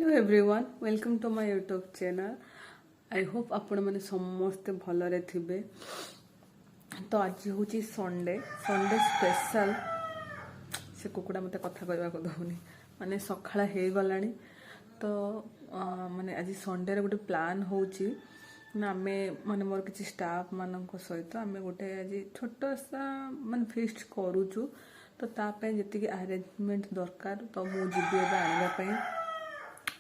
Hello everyone welcome to my YouTube channel. I hope आपण मैंने समस्ते भलरे थिबे। तो आज हूँ संडे संडे स्पेशल से कुकुड़ा मत कथा कहवा को दौनी माने सकाळ हो गला। तो माने आज संडे गोटे प्लान होची ना आमे माने मोर किसी स्टाफ मानक सहित आमे गोटे आज छोट सा माने फीस्ट करूचु। तो तापे जति अरेंजमेंट दरकार तो मु जीबी एबे आनिबा पई।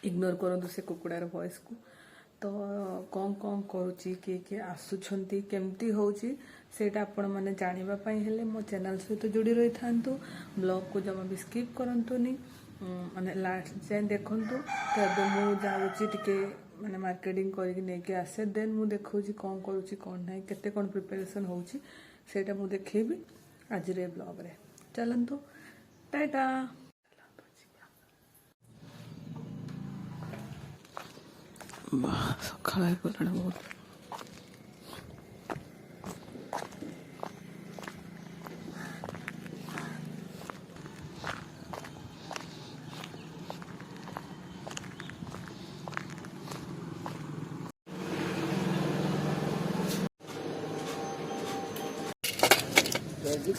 इग्नोर करतु से कुकुड़ार वॉइस को। तो कौन कौन करुच्ची किए आसुंच केमती होची सेटा आपण मैंने जानिबा पई हेले मो चैनल सहित जोड़ी रही था। ब्लॉग को जमा भी स्किप करंतुनी माने लास्ट जाए देखंतु। तो अब मु जाउची टिके माने मार्केटिंग करके नेके आसे देन मु देखौची कौन करुच्ची कौन नहीं केते कौन प्रिपरेशन होची सेटा मु देखेबी आज रे ब्लॉग रे। चलंतु टाटा। सकाळ गला बहुत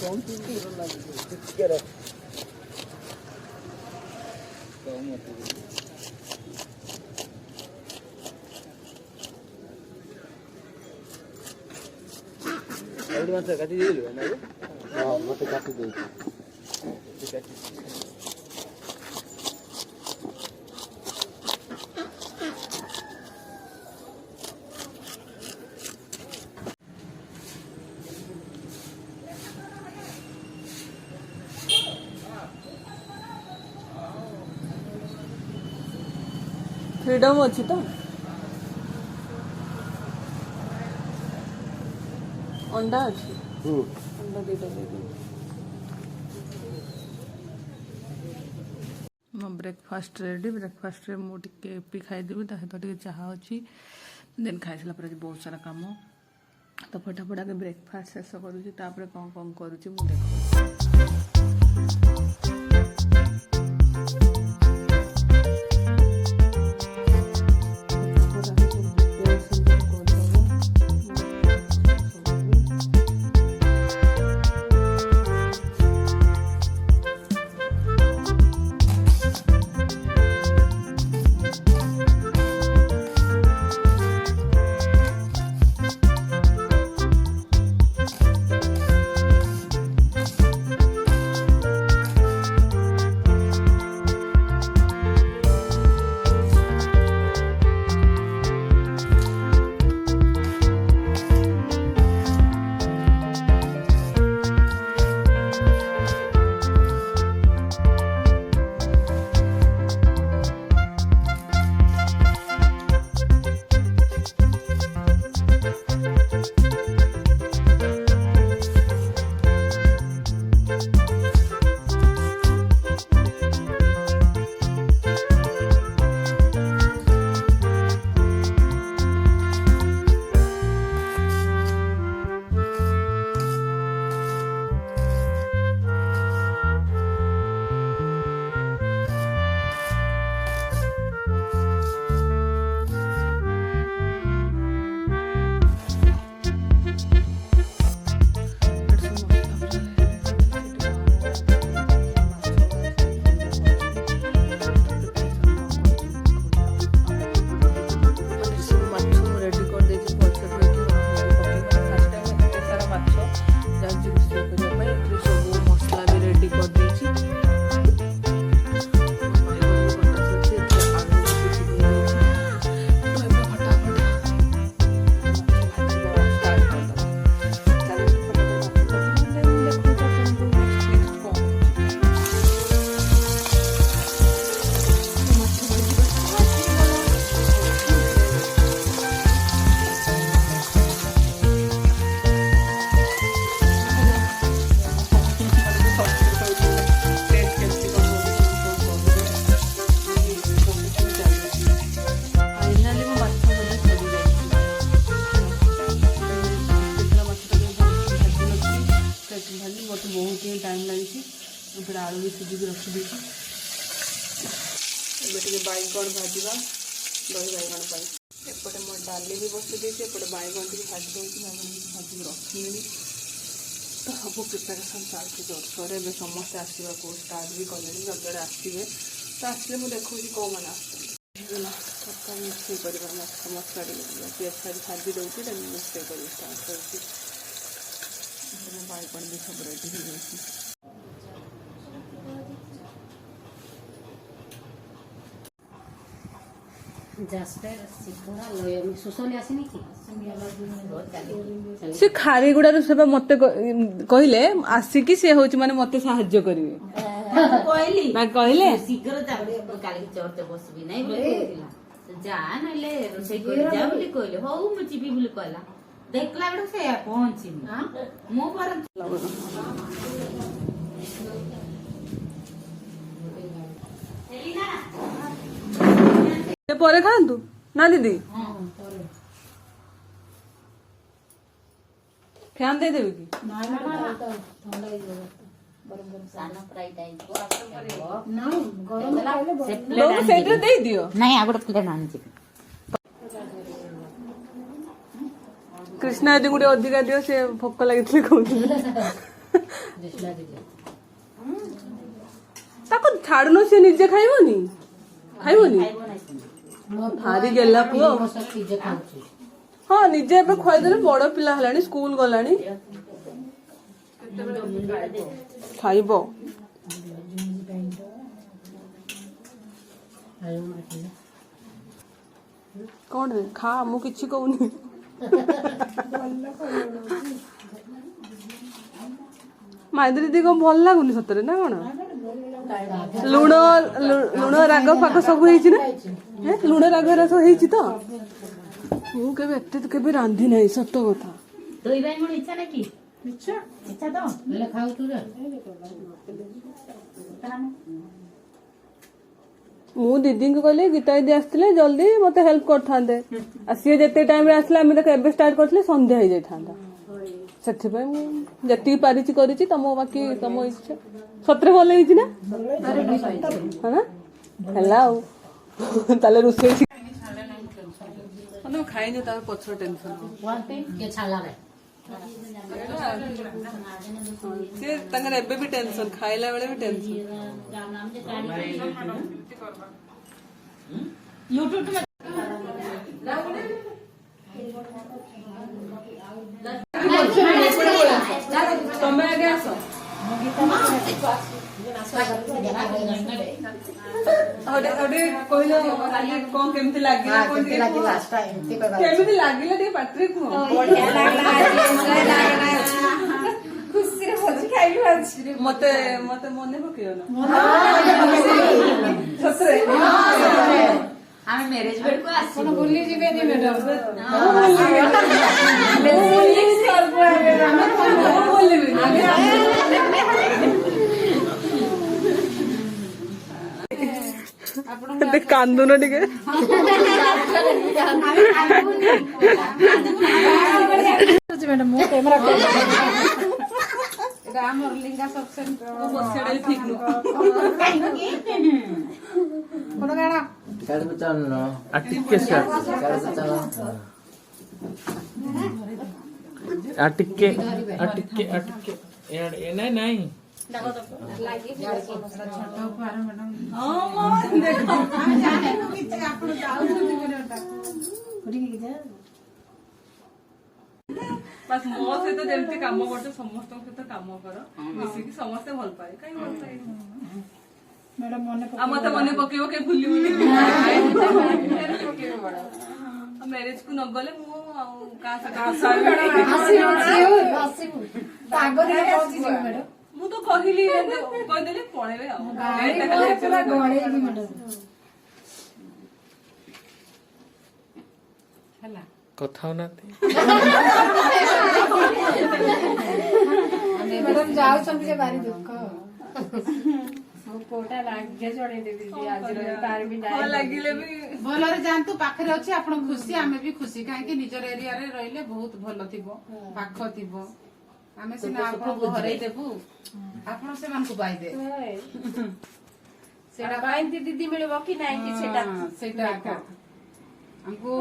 कौन काटी दे मत काटी दे फ्रीडम अच्छी तो अंडा अच्छी अंडा दीटा मो ब्रेकफास्ट रेडी। ब्रेकफास्ट रे मु टिके पी खाइदेवी ता सहित टिके चाहा अच्छी देन खाई सारा पर बहुत सारा काम। तो फटाफट आगे ब्रेकफास्ट शेष करुँची तापर कौन कौन करुँची मु देखो। फिर आलू भी सीधी भी रखी दी। टे बैगण भाजवा दही बैगण एपटे मोर डाली भी बसई देती एपटे बैगण टे भाजी दूसरी बैगण भाजी रखी तो सब प्रिपेरेसन चलती जोरसोर ए समस्ते आसवा स्टार्ट भी कले जब आसवे तो आसले मुझे देखी कौन मैंने आसता मिक्स कर मसला पियाज फाज भाजी दूसरी मिक्स कर स्टार्ट कर बैगण भी सब रेडी हो जाए से खारीगुड़ा मत कहले आसिकी सी हूँ माने मत साहाଯ୍य करेंगे कहले शीघ्र चढ़ते बसबी नहीं जा ना रोषे जा कहले हौ मु जीवी बोली कहला देखला बेटा से पहुंची मो पर पर खातु ना दीदी फैन दे देवी की दे दियो नहीं आगोटे प्लेट आनी कृष्णा दीदी गोटे अधिका दियो से भोक लगी कहूँ छाड़ुन सी निजे खाइबनी भारी गेला पुओ हाँ निजे एबे खुआइदेले बड़ पिला हलानी स्कूल गलानी खाइबो कौन रे खा मु किछि कहूनी माइदी दीदी को भल लागुनी सतरे ना कौन लुण लुण राग फाग सब लुण राग सब तो मु केबे एते तो केबे रांधी नहीं सत कथा तो इबाई मोर इच्छा ना की इच्छा तो ले खाऊ तू रे मु दीदी को कहले गीता दीदी आसले जल्दी मते हेल्प करथांदे सी जेते टाइम रे आसला हम तो एबे स्टार्ट करथले संध्या हो जाइथांदा सेथि पे मु जति पारिछि करिछि तमो बाकी तमो इच्छा सतरे भल होइछि ना है ना हेलाउ ताले रुसे खाई न तार पछर टेंशन के छाला रे से तंगर एबे भी टेंशन खाइला बेले भी टेंशन यूट्यूब में तमे आगे आसो कहलो कौन केमती लागिला केमती लागिला टे पाटरे को बढ़िया लागला खुशी रे भोजी खाइली आज मते मते मने पकियो ना सतरे हम मैरिज बेड को आसी कोन बुल्ली जिबे नी मैडम बुल्ली करबो हम बोलबे ଆପଣ କାନ୍ଦୁନ ଟିକେ मैडम मो कैमरा राम और लिंगा सब्सक्राइब बसेडे ठीक नु कोन गाना गाड़ी पे चलना अटिके सर गाड़ी पे चलना अटिके अटिके अटिके ये नहीं नहीं बस मो सहित जेमती काम करते समस्त सहित काम कर मिसिकी समस्ते भल पाए कहीं भल पाए मैडम मने आ मते मने पकेबो के भूली भूली मैरिज को न गले मु का आगो दिन पहुंची जी मैडम मु तो कहिली कह देले पळेबे आ पूरा गड़े जी मैडम हला कथा ना मैडम जाऊ छंती जे बारी दुख मो पोटा लागे जड़े दे दी आज रे तार भी जाय लागिले भी भलरे जानतु पाखरे अछि आपण खुशी आमे भी खुशी काहे कि निजर एरिया रे रहिले बहुत भलो थिबो पाख थिबो आमे सिना आपण घरे देबु आपण से मान को बाई दे ସେଇଟା ଏମିତି ଦିଦି ମିଳିବ କି ନାହିଁ କି ସେଇଟା ସେଇଟା ଦେଖ। ଆମକୁ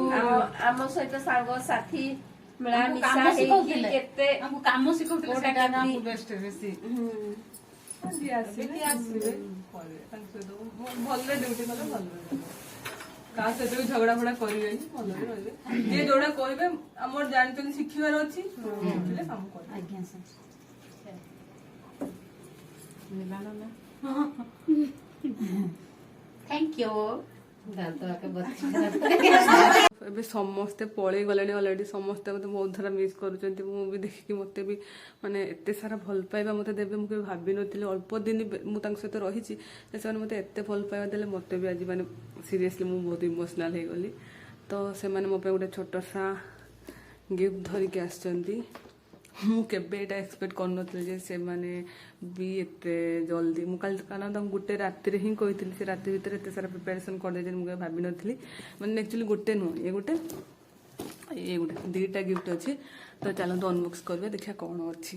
ଆମ ସହିତ ସାଙ୍ଗ ସାଥୀ ମିଳାମିଶା କାମ ହେଇକି ଶିଖଉଥିଲେ କେତେ ଆମକୁ କାମ ଶିଖଉଥିଲେ କୋଉଟା ସେଇଟା କେମିତି? ଆମକୁ ବେଷ୍ଟ ବେଶୀ ଯିଏ ଆସିବେ ଆସିବେ କରିବେ ତାଙ୍କ ସହିତ ଭଲରେ ଡ୍ୟୁଟି କଲେ ଭଲରେ ରହିବେ। କାହା ସହିତ ବି ଝଗଡା ଫଗଡା କରିବେନି, ଭଲରେ ରହିବେ। ଯିଏ ଯୋଉଟା କହିବେ ଆମର ଜାଣିଛନ୍ତି ଶିଖିବାର ଅଛି, ଶିଖିଲେ କାମ କରିବେ। ଆଜ୍ଞା ସାର୍। Thank you. ଏବେ ସମସ୍ତେ ପଳେଇ ଗଲେଣି ଅଲରେଡି, ସମସ୍ତେ ମତେ ବହୁତ ଥର ମିସ୍ କରୁଛନ୍ତି। ମୁଁ ବି ଦେଖିକି ମତେ ବି ମାନେ ଏତେ ସାରା ଭଲ ପାଇବା ମତେ ଦେବେ ମୁଁ କେବେ ଭାବିନଥିଲି। ଅଳ୍ପ ଦିନ ମୁଁ ତାଙ୍କ ସହିତ ରହିଛି, ସେମାନେ ମତେ ଏତେ ଭଲ ପାଇବା ଦେଲେ ମତେ ବି ଆଜି ମାନେ ସିରିୟସଲି ମୁଁ ବହୁତ ଇମୋସନାଲ ହେଇଗଲି। ତ ସେମାନେ ମୋ ପାଇଁ ଗୋଟେ ଛୋଟ ସା ଗିଫ୍ଟ ଧରିକି ଆସିଛନ୍ତି। ମୁଁ କେବେ ଏଇଟା ଏକ୍ସପେକ୍ଟ କରୁନଥିଲି ଯେ ସେମାନେ ବି ଏତେ ଜଲ୍ଦି, ମୁଁ କାଲି କାରଣ ତାଙ୍କୁ ଗୋଟେ ରାତିରେ ହିଁ କହିଥିଲି, ସେ ରାତି ଭିତରେ ଏତେ ସାରା ପ୍ରିପାରେସନ୍ କରିଦେଇଛନ୍ତି ମୁଁ କେବେ ଭାବିନଥିଲି। ମାନେ ଆକ୍ଚୁଆଲି ଗୋଟେ ନୁହଁ, ଏ ଗୋଟେ ଦିଟା ଗିଫ୍ଟ ଅଛି। ତ ଚାଲନ୍ତୁ ଅନବକ୍ସ କରିବା, ଦେଖିବା କ'ଣ ଅଛି।